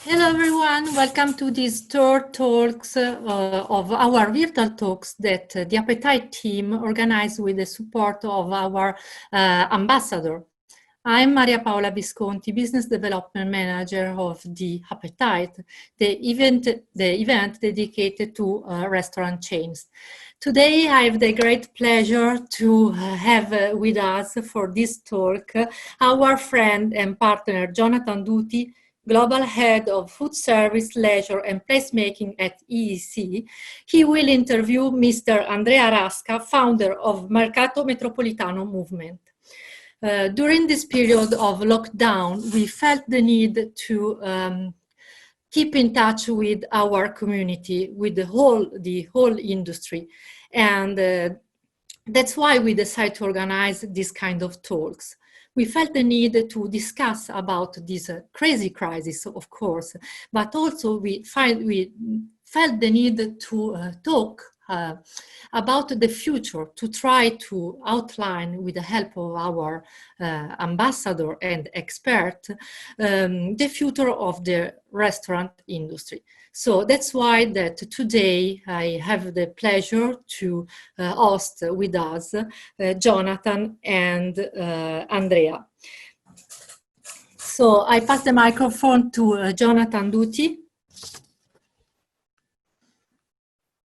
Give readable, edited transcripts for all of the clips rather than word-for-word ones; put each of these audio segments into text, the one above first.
Hello everyone, welcome to these third talks of our virtual talks that the Happetite team organized with the support of our ambassador. I'm Maria Paola Visconti, Business Development Manager of the Happetite, the event dedicated to restaurant chains. Today I have the great pleasure to have with us for this talk our friend and partner Jonathan Doughty, Global Head of Foodservice, Leisure and Placemaking at EEC. He will interview Mr. Andrea RASCA, founder of MERCATO METROPOLITANO MOVEMENT. During this period of lockdown, we felt the need to keep in touch with our community, with the whole industry. And that's why we decided to organize this kind of talks. We felt the need to discuss about this crazy crisis, of course, but also we felt the need to talk about the future, to try to outline with the help of our ambassador and expert the future of the restaurant industry. So that's why that today I have the pleasure to host with us Jonathan and Andrea. So I pass the microphone to Jonathan Doughty.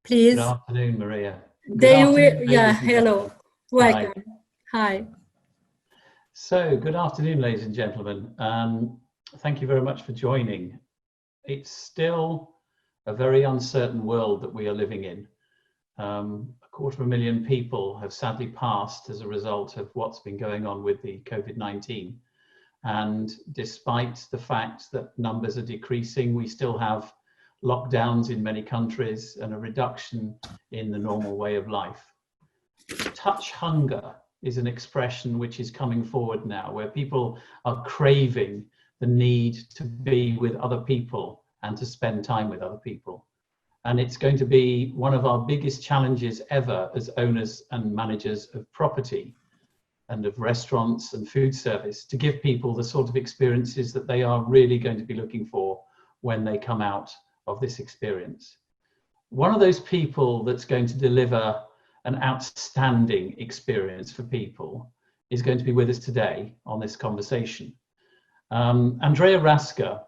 Please. Good afternoon, Maria. Hello. Welcome. Hi. So, good afternoon, ladies and gentlemen. Thank you very much for joining. It's still a very uncertain world that we are living in. 250,000 people have sadly passed as a result of what's been going on with the COVID-19. And despite the fact that numbers are decreasing, we still have lockdowns in many countries and a reduction in the normal way of life. Touch hunger is an expression which is coming forward now, where people are craving the need to be with other people and to spend time with other people. And it's going to be one of our biggest challenges ever as owners and managers of property and of restaurants and food service, to give people the sort of experiences that they are really going to be looking for when they come out of this experience. One of those people that's going to deliver an outstanding experience for people is going to be with us today on this conversation. Andrea RASCA.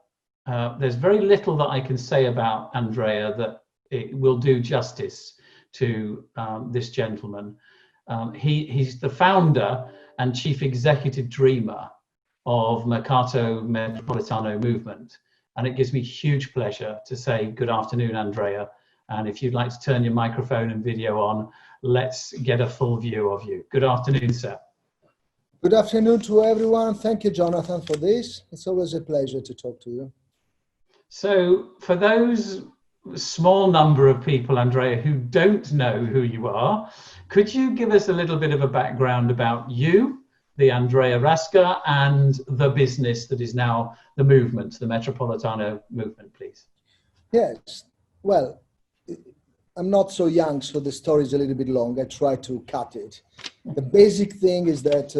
There's very little that I can say about Andrea that it will do justice to this gentleman. He's the founder and chief executive dreamer of MERCATO METROPOLITANO Movement. And it gives me huge pleasure to say good afternoon, Andrea. And if you'd like to turn your microphone and video on, let's get a full view of you. Good afternoon, sir. Good afternoon to everyone. Thank you, Jonathan, for this. It's always a pleasure to talk to you. So for those small number of people, Andrea, who don't know who you are, could you give us a little bit of a background about you, the Andrea RASCA, and the business that is now the movement, the Metropolitano movement, please? Yes. Well, I'm not so young, so the story is a little bit long. I try to cut it. The basic thing is that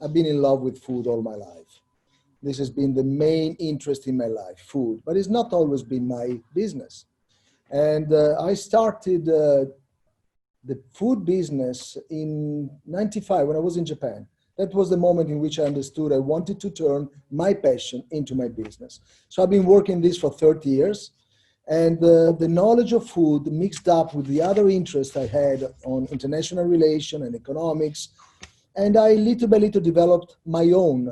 I've been in love with food all my life. This has been the main interest in my life, food, but it's not always been my business. And I started the food business in '95 when I was in Japan. That was the moment in which I understood I wanted to turn my passion into my business. So I've been working this for 30 years. And the knowledge of food mixed up with the other interests I had on international relations and economics. And I little by little developed my own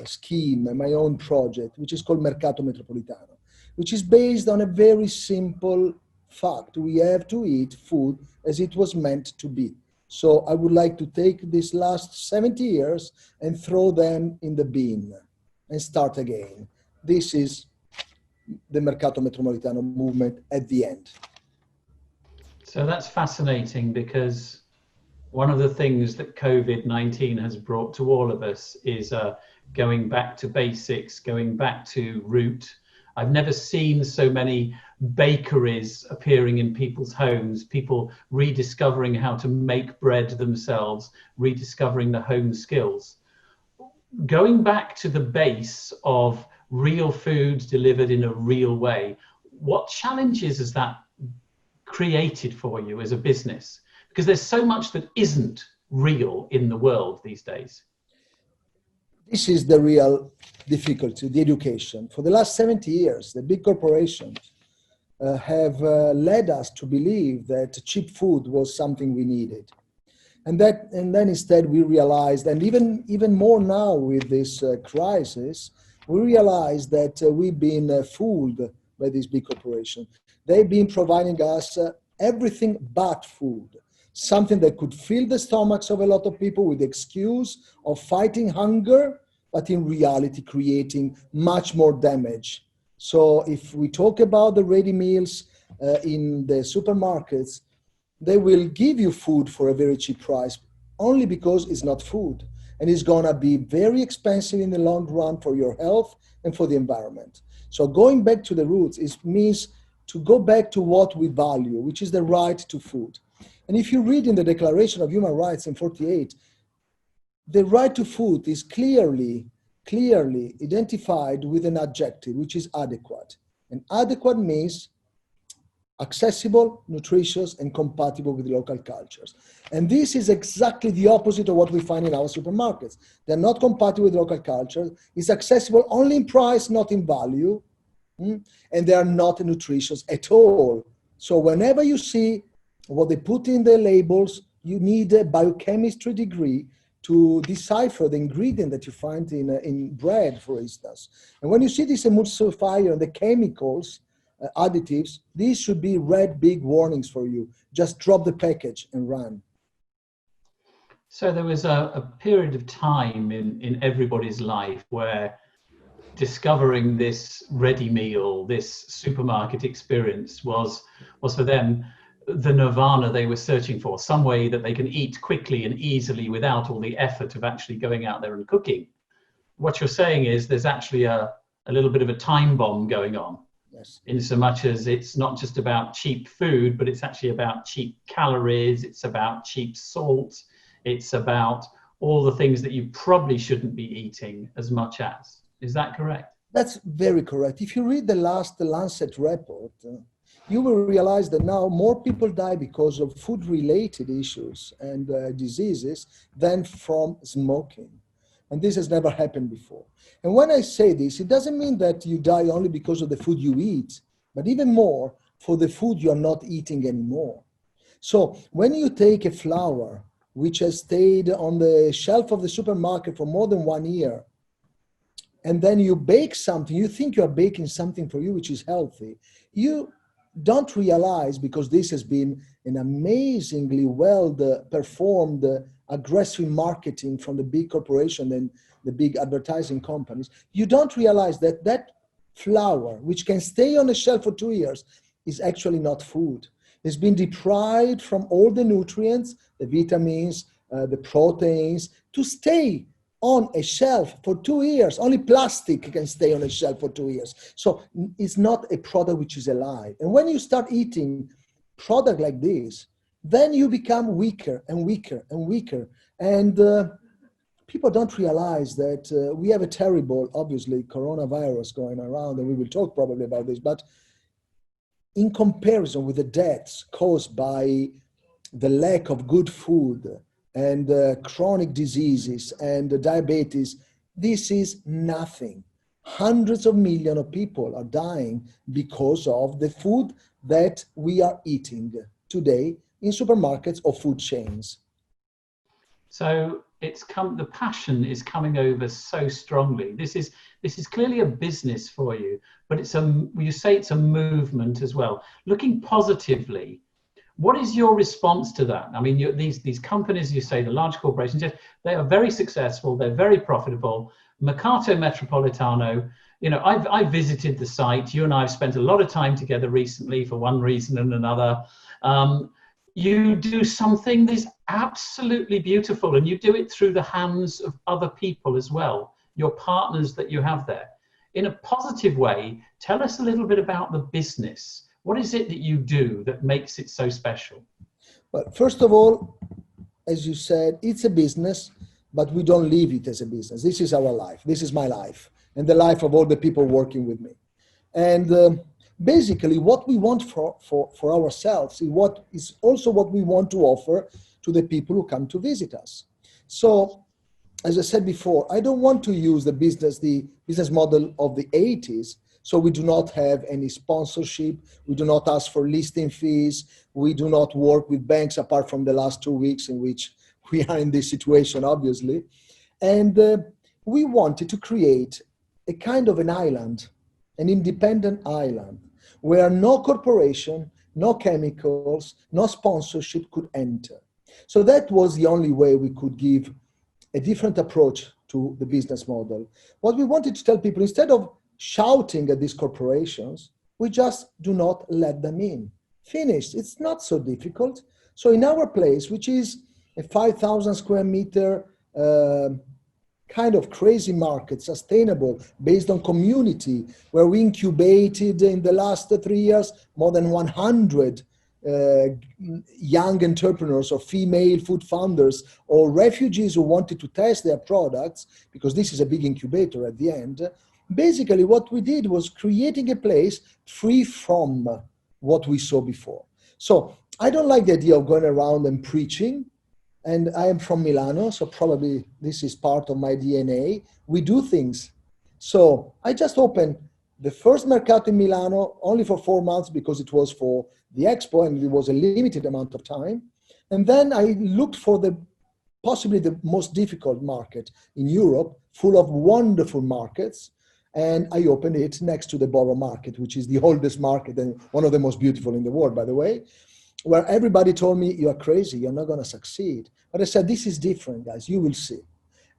scheme, my own project, which is called MERCATO METROPOLITANO, which is based on a very simple fact. We have to eat food as it was meant to be. So I would like to take these last 70 years and throw them in the bin and start again. This is the MERCATO METROPOLITANO movement at the end. So that's fascinating, because one of the things that COVID-19 has brought to all of us is going back to basics, going back to root. I've never seen so many bakeries appearing in people's homes, people rediscovering how to make bread themselves, rediscovering the home skills. Going back to the base of real food delivered in a real way. What challenges has that created for you as a business? Because there's so much that isn't real in the world these days. This is the real difficulty, the education. For the last 70 years, the big corporations have led us to believe that cheap food was something we needed. And then instead we realized, and even more now with this crisis, we realized that we've been fooled by these big corporations. They've been providing us everything but food, something that could fill the stomachs of a lot of people with the excuse of fighting hunger, but in reality creating much more damage. So if we talk about the ready meals in the supermarkets, they will give you food for a very cheap price only because it's not food. And it's gonna be very expensive in the long run for your health and for the environment. So going back to the roots, it means to go back to what we value, which is the right to food. And if you read in the Declaration of Human Rights in 48, the right to food is clearly identified with an adjective, which is adequate. And adequate means accessible, nutritious, and compatible with local cultures. And this is exactly the opposite of what we find in our supermarkets. They're not compatible with local culture. It's accessible only in price, not in value. And they are not nutritious at all. So whenever you see what they put in the labels, you need a biochemistry degree to decipher the ingredient that you find in bread, for instance. And when you see this emulsifier and the chemicals, additives, these should be red big warnings for you. Just drop the package and run. So there was a period of time in everybody's life where discovering this ready meal, this supermarket experience was for them the nirvana they were searching for, some way that they can eat quickly and easily without all the effort of actually going out there and cooking. What you're saying is there's actually a little bit of a time bomb going on. Yes. In so much as it's not just about cheap food, but it's actually about cheap calories, it's about cheap salt, it's about all the things that you probably shouldn't be eating as much as. Is that correct? That's very correct. If you read the last Lancet report, you will realize that now more people die because of food-related issues and diseases than from smoking. And this has never happened before. And when I say this, it doesn't mean that you die only because of the food you eat, but even more for the food you're not eating anymore. So when you take a flour which has stayed on the shelf of the supermarket for more than 1 year, and then you bake something, you think you are baking something for you which is healthy, you don't realize, because this has been an amazingly well performed aggressive marketing from the big corporation and the big advertising companies, you don't realize that that flour, which can stay on the shelf for 2 years, is actually not food. It's been deprived from all the nutrients, the vitamins, the proteins, to stay on a shelf for 2 years. Only plastic can stay on a shelf for 2 years. So it's not a product which is alive. And when you start eating product like this, then you become weaker and weaker and weaker. And people don't realize that we have a terrible, obviously, coronavirus going around, and we will talk probably about this, but in comparison with the deaths caused by the lack of good food and chronic diseases and diabetes, this is nothing. Hundreds of millions of people are dying because of the food that we are eating today in supermarkets or food chains. So the passion is coming over so strongly. This is clearly a business for you, but you say it's a movement as well. Looking positively, what is your response to that? I mean, these companies, you say, the large corporations, yes, they are very successful, they're very profitable. Mercato Metropolitano, I visited the site. You and I have spent a lot of time together recently for one reason and another. You do something that's absolutely beautiful, and you do it through the hands of other people as well, your partners that you have there. In a positive way, tell us a little bit about the business. What is it that you do that makes it so special? Well, first of all, as you said, it's a business, but we don't live it as a business. This is our life. This is my life. and the life of all the people working with me. And basically, what we want for ourselves is also what we want to offer to the people who come to visit us. So, as I said before, I don't want to use the business model of the 80s. So we do not have any sponsorship. We do not ask for listing fees. We do not work with banks apart from the last 2 weeks in which we are in this situation, obviously. And we wanted to create a kind of an island, an independent island, where no corporation, no chemicals, no sponsorship could enter. So that was the only way we could give a different approach to the business model. What we wanted to tell people, instead of shouting at these corporations, we just do not let them in. Finished. It's not so difficult. So in our place, which is a 5,000 square meter kind of crazy market, sustainable, based on community, where we incubated in the last 3 years more than 100 young entrepreneurs or female food founders or refugees who wanted to test their products, because this is a big incubator at the end. Basically, what we did was creating a place free from what we saw before. So I don't like the idea of going around and preaching. And I am from Milano, so probably this is part of my DNA. We do things. So I just opened the first Mercato in Milano only for 4 months because it was for the expo and it was a limited amount of time. And then I looked for possibly the most difficult market in Europe, full of wonderful markets. And I opened it next to the Borough Market, which is the oldest market and one of the most beautiful in the world, by the way, where everybody told me, you are crazy, you're not going to succeed. But I said, this is different, guys, you will see.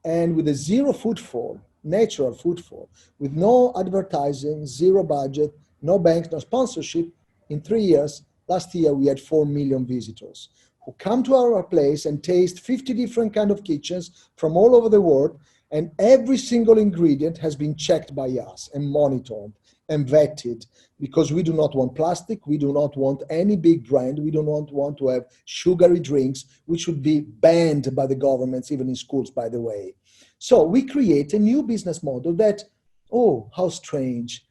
And with a zero footfall, natural footfall, with no advertising, zero budget, no banks, no sponsorship, in 3 years, last year we had 4 million visitors who come to our place and taste 50 different kind of kitchens from all over the world. And every single ingredient has been checked by us and monitored and vetted, because we do not want plastic. We do not want any big brand. We do not want to have sugary drinks, which should be banned by the governments, even in schools, by the way. So we create a new business model that, oh, how strange,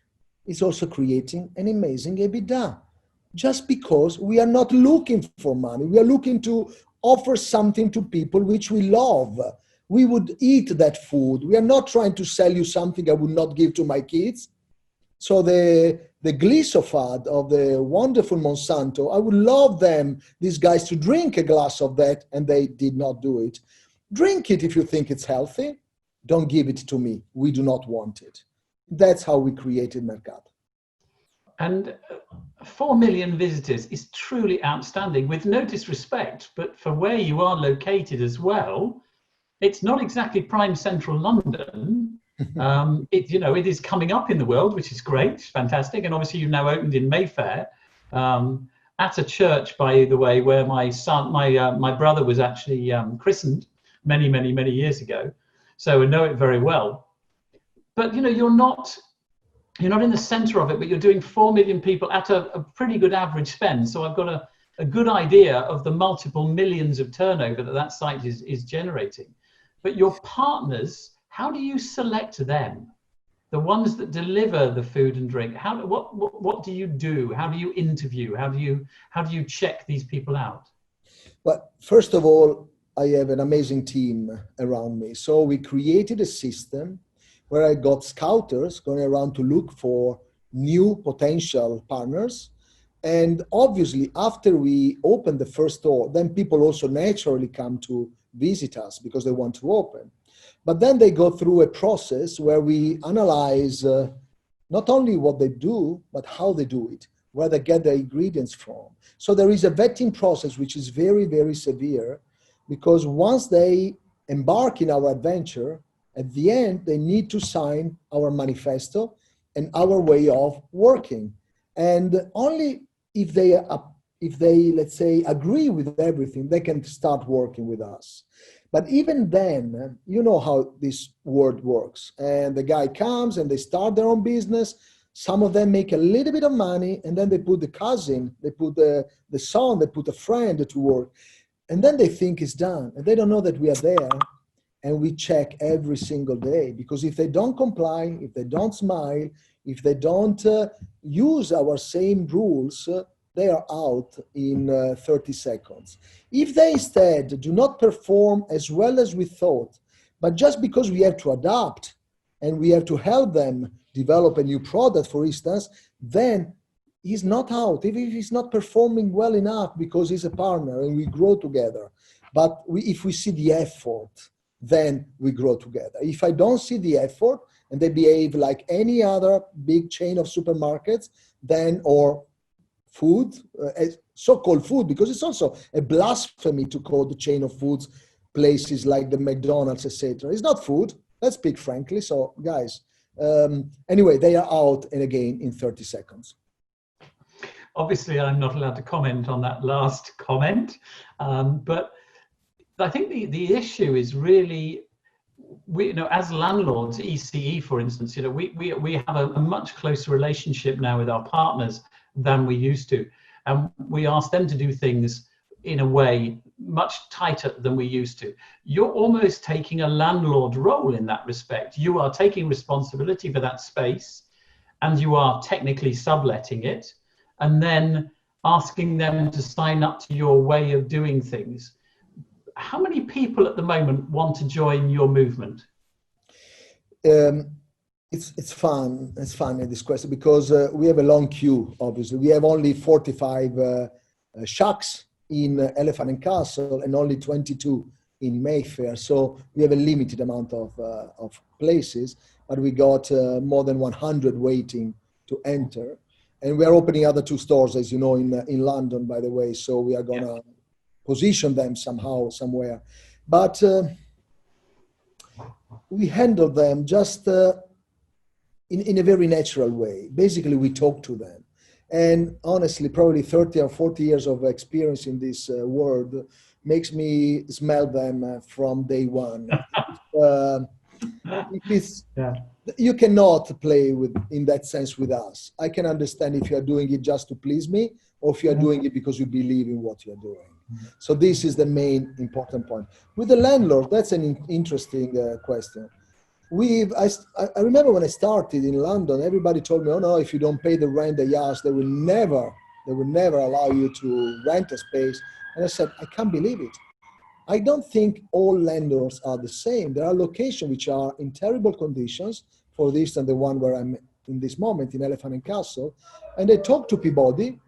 is also creating an amazing EBITDA. Just because we are not looking for money. We are looking to offer something to people which we love. We would eat that food. We are not trying to sell you something I would not give to my kids. So the glyphosate of the wonderful Monsanto, I would love these guys to drink a glass of that, and they did not do it. Drink it if you think it's healthy. Don't give it to me. We do not want it. That's how we created Mercato. And 4 million visitors is truly outstanding, with no disrespect, but for where you are located as well, it's not exactly prime central London. It is coming up in the world, which is great, fantastic. And obviously you've now opened in Mayfair, at a church, by the way, where my brother was actually christened many years ago. So I know it very well. But you're not in the center of it, but you're doing 4 million people at a pretty good average spend. So I've got a good idea of the multiple millions of turnover that site is generating. But your partners, how do you select them? The ones that deliver the food and drink. What do you do? How do you interview? How do you check these people out? Well, first of all, I have an amazing team around me. So we created a system where I got scouters going around to look for new potential partners. And obviously, after we open the first store, then people also naturally come to visit us because they want to open. But then they go through a process where we analyze not only what they do, but how they do it, where they get their ingredients from. So there is a vetting process which is very, very severe, because once they embark in our adventure, at the end, they need to sign our manifesto and our way of working. And only if they, let's say, agree with everything, they can start working with us. But even then, you know how this world works. And the guy comes and they start their own business. Some of them make a little bit of money, and then they put the cousin, they put the son, they put a friend to work. And then they think it's done. And they don't know that we are there and we check every single day, because if they don't comply, if they don't smile, if they don't use our same rules, they are out in 30 seconds. If they instead do not perform as well as we thought, but just because we have to adapt and we have to help them develop a new product, for instance, then he's not out. If he's not performing well enough because he's a partner and we grow together. But if we see the effort, then we grow together. If I don't see the effort and they behave like any other big chain of supermarkets, then, or food, so-called food, because it's also a blasphemy to call the chain of foods places like the McDonald's, etc. It's not food. Let's speak frankly. So guys, anyway, they are out and again in 30 seconds. Obviously, I'm not allowed to comment on that last comment, but I think the issue is really, as landlords, ECE, for instance, we have a much closer relationship now with our partners than we used to, and we ask them to do things in a way much tighter than we used to. You're almost taking a landlord role in that respect. You are taking responsibility for that space, and you are technically subletting it, and then asking them to sign up to your way of doing things. How many people at the moment want to join your movement? It's fun. It's fun in this question because we have a long queue. Obviously, we have only 45 shacks in Elephant and Castle and only 22 in Mayfair. So we have a limited amount of places, but we got more than 100 waiting to enter. And we are opening other 2 stores, as you know, in London, by the way. So we are going to position them somehow, somewhere. But we handle them just in a very natural way. Basically, we talk to them. And honestly, probably 30 or 40 years of experience in this world makes me smell them from day one. You cannot play in that sense with us. I can understand if you are doing it just to please me, or if you are doing it because you believe in what you are doing. So this is the main important point. With the landlord, that's an interesting question. I remember when I started in London, everybody told me, oh no, if you don't pay the rent, the yards, they will never allow you to rent a space. And I said, I can't believe it. I don't think all landlords are the same. There are locations which are in terrible conditions, for this and the one where I'm in this moment in Elephant and Castle. And they talked to Peabody,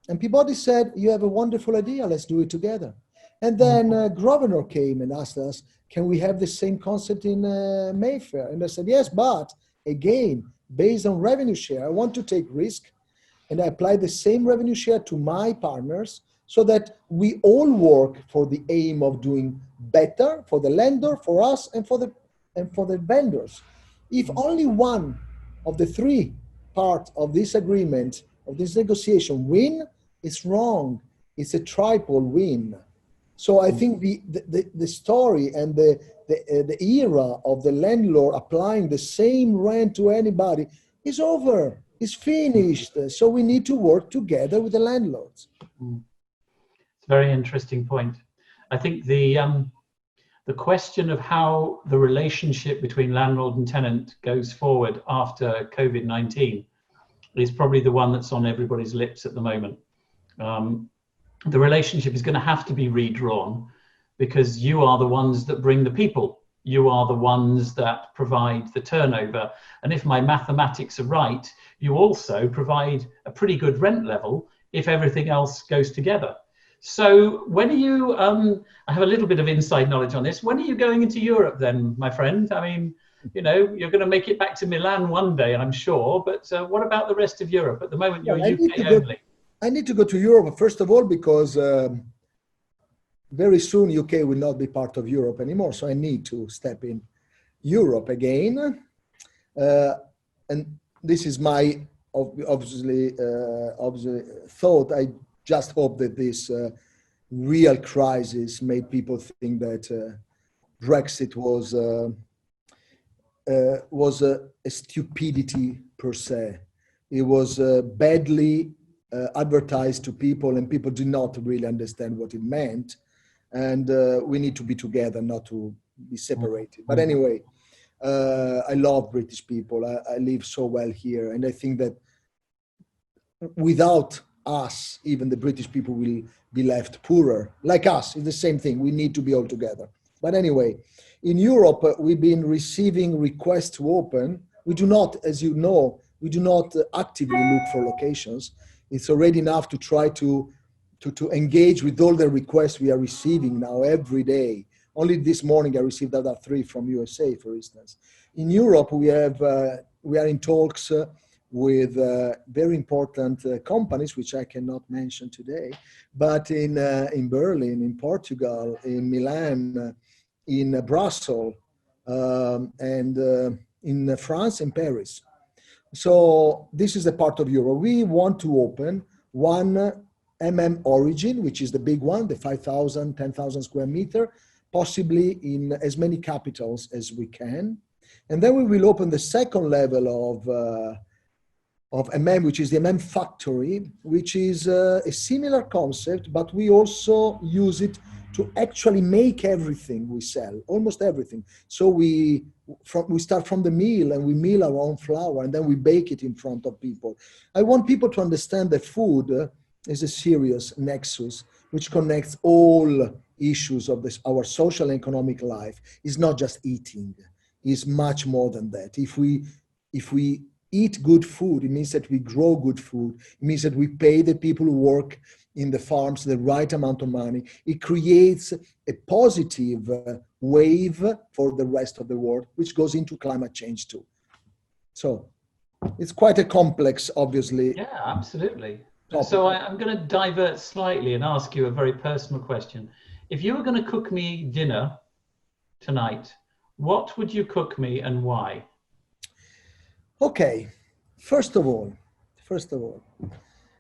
and Peabody said, you have a wonderful idea, let's do it together. And then Grosvenor came and asked us, can we have the same concept in Mayfair? And I said, yes, but again, based on revenue share, I want to take risk, and I apply the same revenue share to my partners so that we all work for the aim of doing better for the lender, for us, and for the vendors. If only one of the 3 parts of this agreement, of this negotiation win, it's wrong. It's a triple win. So I think the story and the era of the landlord applying the same rent to anybody is over. It's finished. So we need to work together with the landlords. It's a very interesting point. I think the question of how the relationship between landlord and tenant goes forward after COVID-19 is probably the one that's on everybody's lips at the moment. The relationship is going to have to be redrawn because you are the ones that bring the people. You are the ones that provide the turnover. And if my mathematics are right, you also provide a pretty good rent level if everything else goes together. So when are you, I have a little bit of inside knowledge on this. When are you going into Europe then, my friend? I mean, you're going to make it back to Milan one day, I'm sure. But what about the rest of Europe? At the moment, you're UK only. I need to go to Europe, first of all, because very soon UK will not be part of Europe anymore. So I need to step in Europe again. And this is my obviously thought. I just hope that this real crisis made people think that Brexit was a stupidity per se. It was badly advertised to people, and people did not really understand what it meant. And we need to be together, not to be separated. But anyway, I love British people. I live so well here. And I think that without us, even the British people will be left poorer. Like us, it's the same thing. We need to be all together. But anyway, in Europe, we've been receiving requests to open. We do not, as you know, we do not actively look for locations. It's already enough to try to engage with all the requests we are receiving now every day. Only this morning I received other 3 from USA, for instance. In Europe, we are in talks with very important companies, which I cannot mention today, but in Berlin, in Portugal, in Milan, in Brussels, and in France and Paris. So this is a part of Europe. We want to open one origin, which is the big one, the 5,000, 10,000 square meter, possibly in as many capitals as we can. And then we will open the second level of which is the factory, which is a similar concept, but we also use it to actually make everything we sell, almost everything. So we start from the mill, and we mill our own flour, and then we bake it in front of people. I want people to understand that food is a serious nexus which connects all issues of our social and economic life. It's not just eating. It's much more than that. If we eat good food, it means that we grow good food. It means that we pay the people who work in the farms the right amount of money. It creates a positive wave for the rest of the world, which goes into climate change too. So it's quite a complex, obviously. Yeah, absolutely. Topic. So I'm going to divert slightly and ask you a very personal question. If you were going to cook me dinner tonight, what would you cook me and why? Okay, first of all,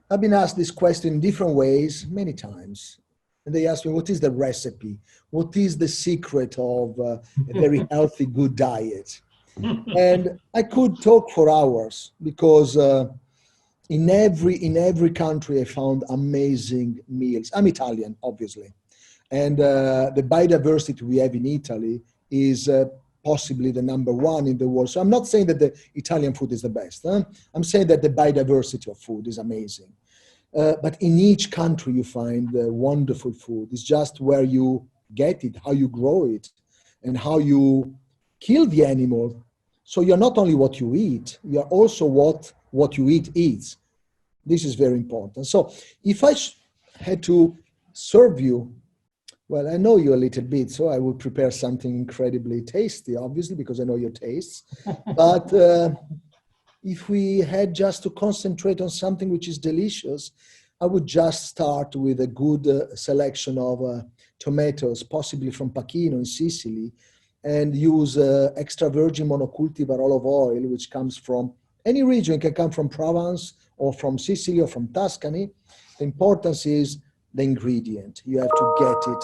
I've been asked this question in different ways many times. And they ask me, what is the recipe? What is the secret of a very healthy, good diet? And I could talk for hours because in every country I found amazing meals. I'm Italian, obviously. And the biodiversity we have in Italy is possibly the #1 in the world. So I'm not saying that the Italian food is the best. I'm saying that the biodiversity of food is amazing. But in each country you find wonderful food. It's just where you get it, how you grow it, and how you kill the animal. So you're not only what you eat, you're also what you eat eats. This is very important. So if I had to serve you, well, I know you a little bit, so I would prepare something incredibly tasty, obviously, because I know your tastes. But if we had just to concentrate on something which is delicious, I would just start with a good selection of tomatoes, possibly from Pachino in Sicily, and use extra virgin monocultivar olive oil, which comes from any region. It can come from Provence or from Sicily or from Tuscany. The importance is the ingredient. You have to get it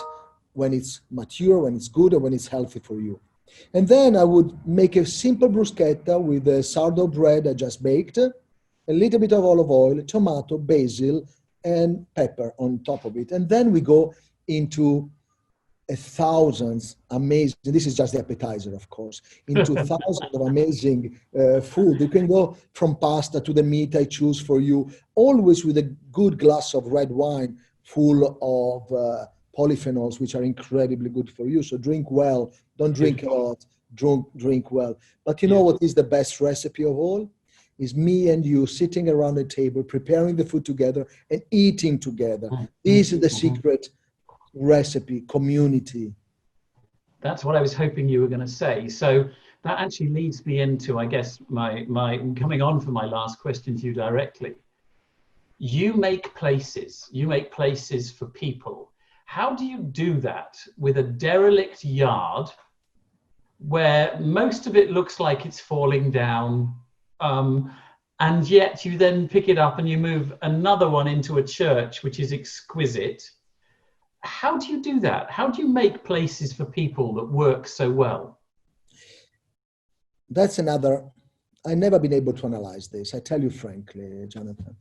when it's mature, when it's good, and when it's healthy for you. And then I would make a simple bruschetta with the sourdough bread I just baked, a little bit of olive oil, tomato, basil, and pepper on top of it. And then we go into thousands amazing, this is just the appetizer, of course, into thousands of amazing food. You can go from pasta to the meat I choose for you, always with a good glass of red wine full of polyphenols, which are incredibly good for you. So drink well, don't drink a lot, drink well. But you know what is the best recipe of all? Is me and you sitting around the table, preparing the food together and eating together. This is the secret recipe, community. That's what I was hoping you were going to say. So that actually leads me into, I guess, my coming on for my last question to you directly. You make places for people. How do you do that with a derelict yard where most of it looks like it's falling down, and yet you then pick it up and you move another one into a church, which is exquisite? How do you do that? How do you make places for people that work so well? That's another, I've never been able to analyze this. I tell you frankly, Jonathan.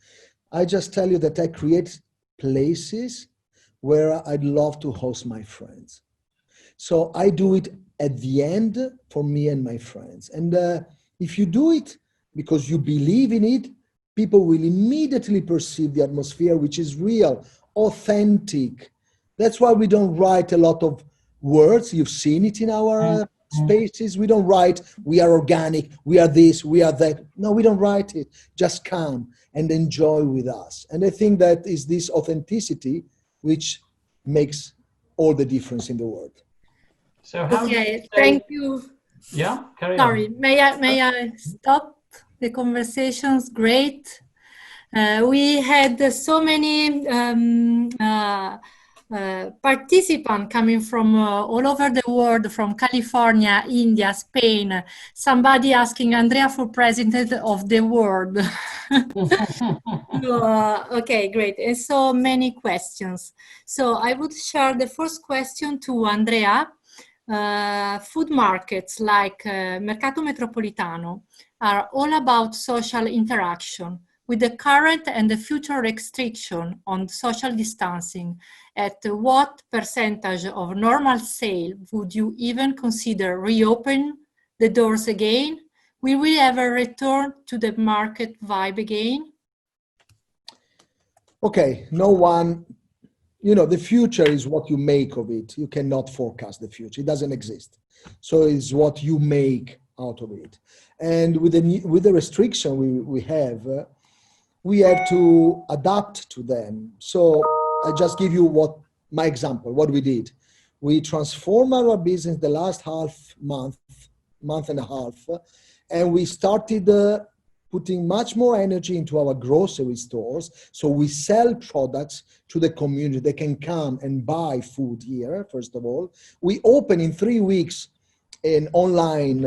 I just tell you that I create places where I'd love to host my friends. So I do it at the end for me and my friends. And if you do it because you believe in it, people will immediately perceive the atmosphere, which is real, authentic. That's why we don't write a lot of words. You've seen it in our spaces. We don't write, we are organic, we are this, we are that. No, we don't write it. Just come and enjoy with us. And I think that is this authenticity which makes all the difference in the world. So how okay, thank you. Yeah, carry Sorry, on. may I stop the conversations? Great. We had so many participants coming from all over the world, from California, India, Spain. Somebody asking Andrea for president of the world. Okay, great. And so many questions. So I would share the first question to Andrea. Food markets like Mercato Metropolitano are all about social interaction. With the current and the future restriction on social distancing, at what percentage of normal sale would you even consider reopen the doors again? Will we ever return to the market vibe again? Okay, no one, you know, the future is what you make of it. You cannot forecast the future. It doesn't exist. So it's what you make out of it. And with the restriction we have to adapt to them. So I just give you my example, what we did. We transformed our business the last month and a half, and we started putting much more energy into our grocery stores. So we sell products to the community. They can come and buy food here, first of all. We open in 3 weeks an online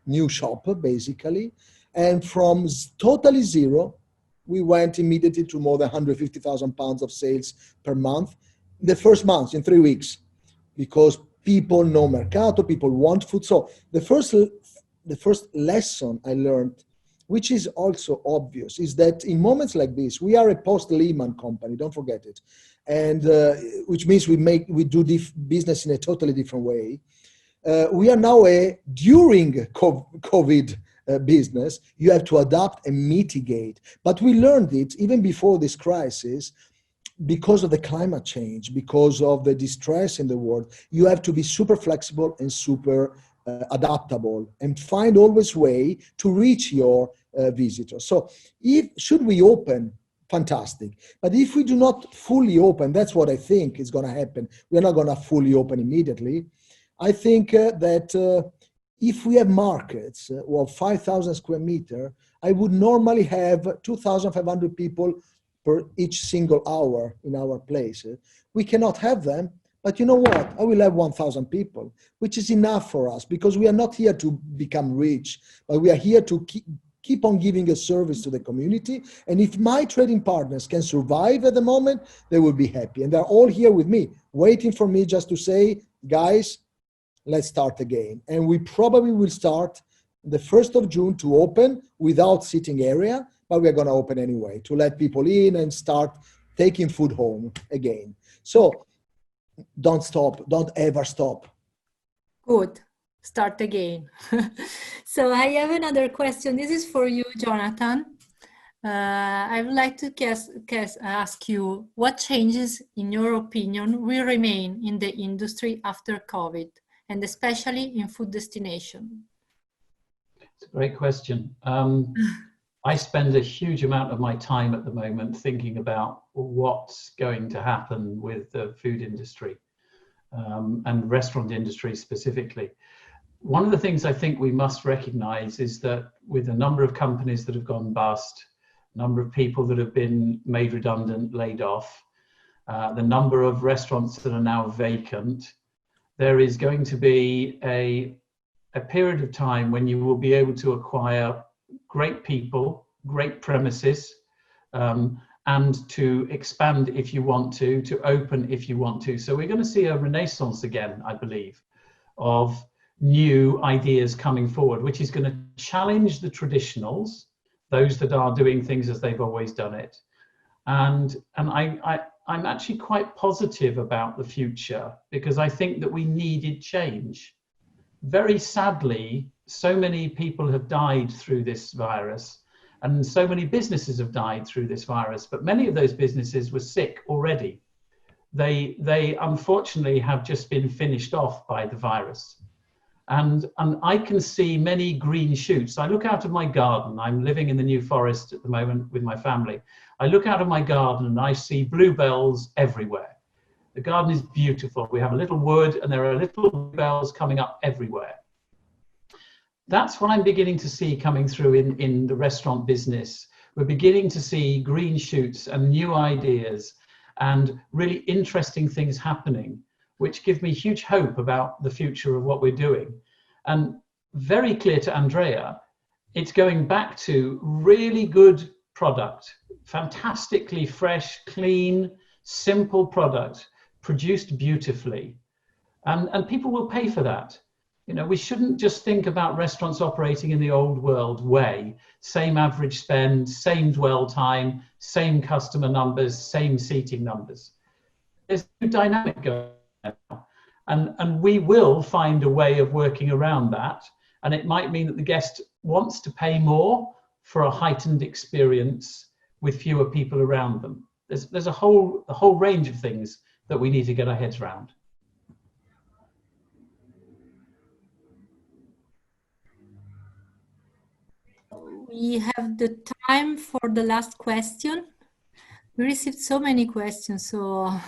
new shop, basically. And from totally zero, we went immediately to more than 150,000 pounds of sales per month. The first month, in 3 weeks, because people know Mercato, people want food. So the first lesson I learned, which is also obvious, is that in moments like this, we are a post-Lehman company, don't forget it. And which means we do business in a totally different way. We are now during COVID business. You have to adapt and mitigate. But we learned it even before this crisis, because of the climate change, because of the distress in the world. You have to be super flexible and super adaptable and find always way to reach your visitors. So should we open? Fantastic. But if we do not fully open, that's what I think is going to happen. We're not going to fully open immediately. I think that if we have markets of 5,000 square meter, I would normally have 2,500 people per each single hour in our place. We cannot have them, but you know what? I will have 1,000 people, which is enough for us, because we are not here to become rich, but we are here to keep on giving a service to the community. And if my trading partners can survive at the moment, they will be happy. And they're all here with me, waiting for me just to say, guys, let's start again. And we probably will start the 1st of June to open without sitting area, but we're going to open anyway to let people in and start taking food home again. So don't stop. Don't ever stop. Good. Start again. So I have another question. This is for you, Jonathan. I would like to ask you, what changes, in your opinion, will remain in the industry after COVID, and especially in food destination? It's a great question. I spend a huge amount of my time at the moment thinking about what's going to happen with the food industry and restaurant industry specifically. One of the things I think we must recognize is that with a number of companies that have gone bust, a number of people that have been made redundant, laid off, the number of restaurants that are now vacant, there is going to be a period of time when you will be able to acquire great people, great premises, and to expand if you want to open if you want to. So we're going to see a renaissance again, I believe, of new ideas coming forward, which is going to challenge the traditionals, those that are doing things as they've always done it. And I'm actually quite positive about the future, because I think that we needed change. Very sadly, so many people have died through this virus, and so many businesses have died through this virus, but many of those businesses were sick already. They unfortunately have just been finished off by the virus. And I can see many green shoots. I look out of my garden. I'm living in the New Forest at the moment with my family. I look out of my garden and I see bluebells everywhere. The garden is beautiful. We have a little wood and there are little bluebells coming up everywhere. That's what I'm beginning to see coming through in the restaurant business. We're beginning to see green shoots and new ideas and really interesting things happening, which give me huge hope about the future of what we're doing. And very clear to Andrea, it's going back to really good product, fantastically fresh, clean, simple product, produced beautifully. And people will pay for that. You know, we shouldn't just think about restaurants operating in the old world way, same average spend, same dwell time, same customer numbers, same seating numbers. There's a dynamic going on. And we will find a way of working around that. And it might mean that the guest wants to pay more for a heightened experience with fewer people around them. There's a whole range of things that we need to get our heads around. We have the time for the last question. We received so many questions, so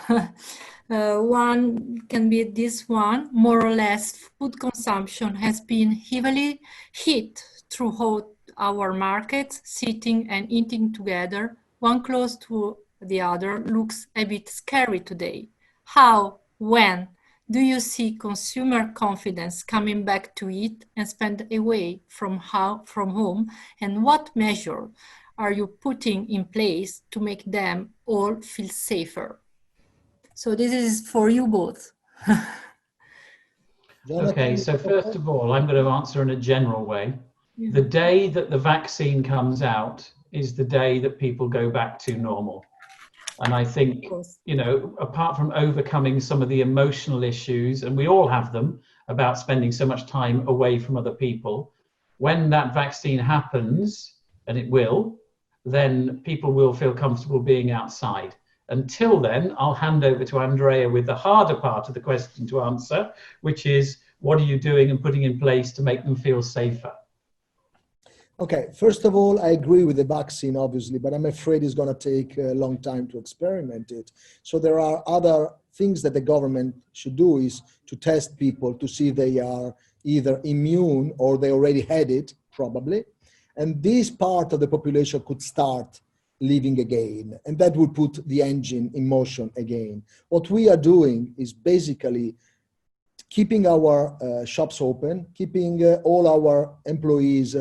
one can be this one. More or less, food consumption has been heavily hit throughout our markets. Sitting and eating together, one close to the other, looks a bit scary today. How, when do you see consumer confidence coming back to eat and spend away from home? And what measure are you putting in place to make them all feel safer? So this is for you both. Okay, so first of all, I'm going to answer in a general way. Yeah. The day that the vaccine comes out is the day that people go back to normal. And I think, you know, apart from overcoming some of the emotional issues, and we all have them, about spending so much time away from other people, when that vaccine happens, and it will, then people will feel comfortable being outside. Until then, I'll hand over to Andrea with the harder part of the question to answer, which is, what are you doing and putting in place to make them feel safer? Okay, first of all, I agree with the vaccine, obviously, but I'm afraid it's going to take a long time to experiment it. So there are other things that the government should do, is to test people to see if they are either immune or they already had it, probably. And this part of the population could start living again, and that would put the engine in motion again. What we are doing is basically keeping our shops open, keeping all our employees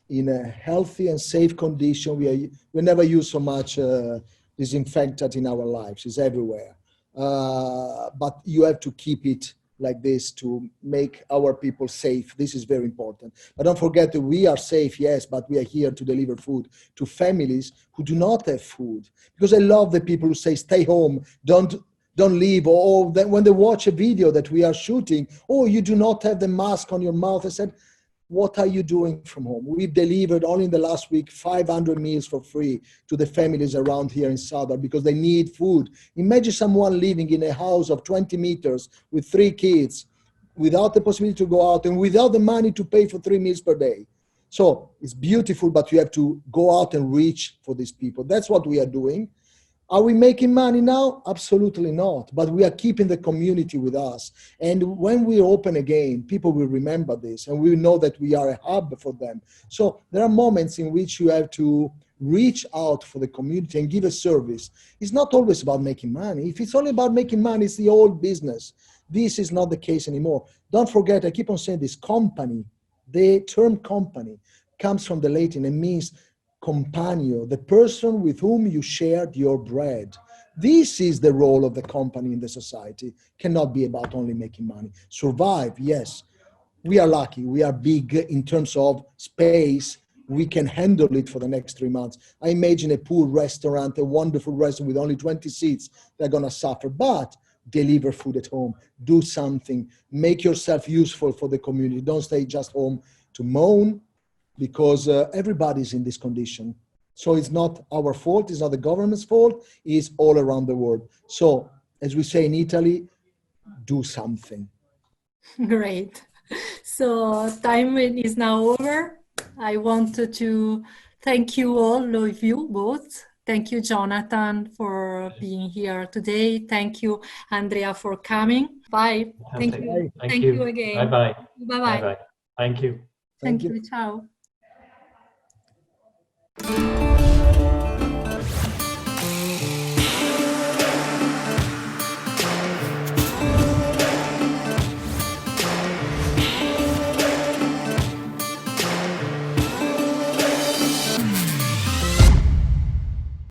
in a healthy and safe condition. We never use so much disinfectant in our lives. It's everywhere. But you have to keep it like this to make our people safe. This is very important. But don't forget that we are safe, yes, but we are here to deliver food to families who do not have food. Because I love the people who say, stay home, don't leave. Or when they watch a video that we are shooting, oh, you do not have the mask on your mouth. I said, what are you doing from home? We've delivered only in the last week 500 meals for free to the families around here in Southern because they need food. Imagine someone living in a house of 20 meters with 3 kids without the possibility to go out and without the money to pay for 3 meals per day. So it's beautiful, but you have to go out and reach for these people. That's what we are doing. Are we making money now? Absolutely not. But we are keeping the community with us. And when we open again, people will remember this and we know that we are a hub for them. So there are moments in which you have to reach out for the community and give a service. It's not always about making money. If it's only about making money, it's the old business. This is not the case anymore. Don't forget, I keep on saying this, company, the term company comes from the Latin and means companion, the person with whom you shared your bread. This is the role of the company in the society. Cannot be about only making money. Survive, yes. We are lucky. We are big in terms of space. we can handle it for the next 3 months. I imagine a poor restaurant, a wonderful restaurant with only 20 seats, they're going to suffer. But deliver food at home, do something, make yourself useful for the community. Don't stay just home to moan, because everybody's in this condition. So it's not our fault, it's not the government's fault, it's all around the world. So, as we say in Italy, do something. Great. So time is now over. I want to thank you all of you both. Thank you, Jonathan, for being here today. Thank you, Andrea, for coming. Bye. Thank you. Thank you again. Bye-bye. Bye-bye. Bye-bye. Thank you. Thank you. Ciao.